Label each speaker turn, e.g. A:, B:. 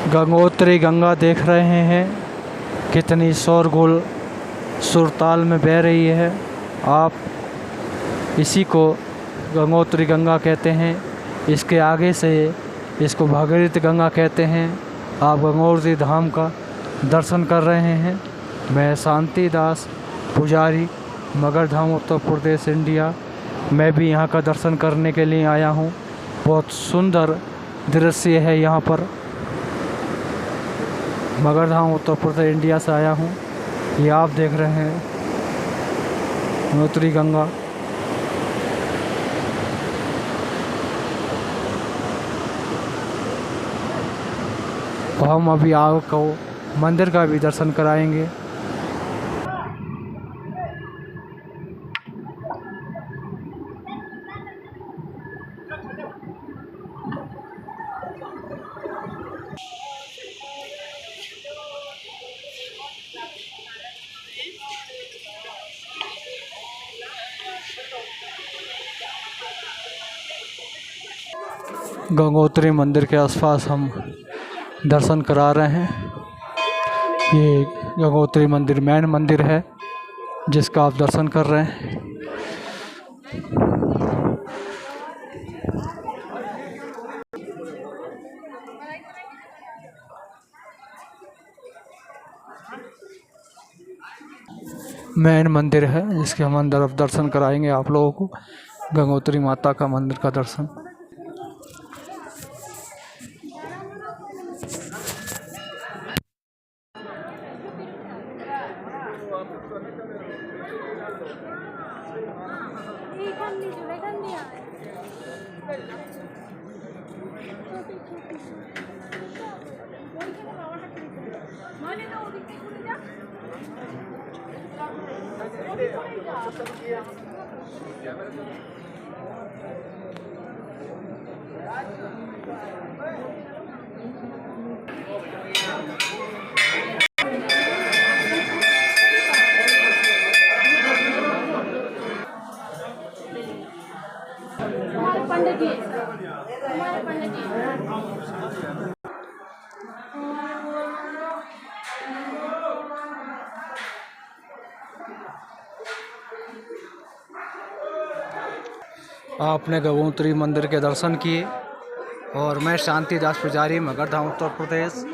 A: गंगोत्री गंगा देख रहे हैं, कितनी शोरगुल सुरताल में बह रही है। आप इसी को गंगोत्री गंगा कहते हैं। इसके आगे से इसको भागीरथी गंगा कहते हैं। आप गंगोत्री धाम का दर्शन कर रहे हैं। मैं शांति दास पुजारी, मगध धाम, उत्तर प्रदेश, इंडिया। मैं भी यहाँ का दर्शन करने के लिए आया हूँ। बहुत सुंदर दृश्य है यहाँ पर। मगध धाम, उत्तर प्रदेश, इंडिया से आया हूँ। ये आप देख रहे हैं गंगोत्री गंगा। तो हम अभी आपको मंदिर का भी दर्शन कराएंगे। गंगोत्री मंदिर के आसपास हम दर्शन करा रहे हैं। ये गंगोत्री मंदिर मेन मंदिर है जिसका आप दर्शन कर रहे हैं। मेन मंदिर है जिसके हम अंदर दर्शन कराएंगे आप लोगों को। गंगोत्री माता का मंदिर का दर्शन। आपने गंगोत्री मंदिर के दर्शन किए और मैं शांति दास पुजारी, मगध धाम, उत्तर प्रदेश।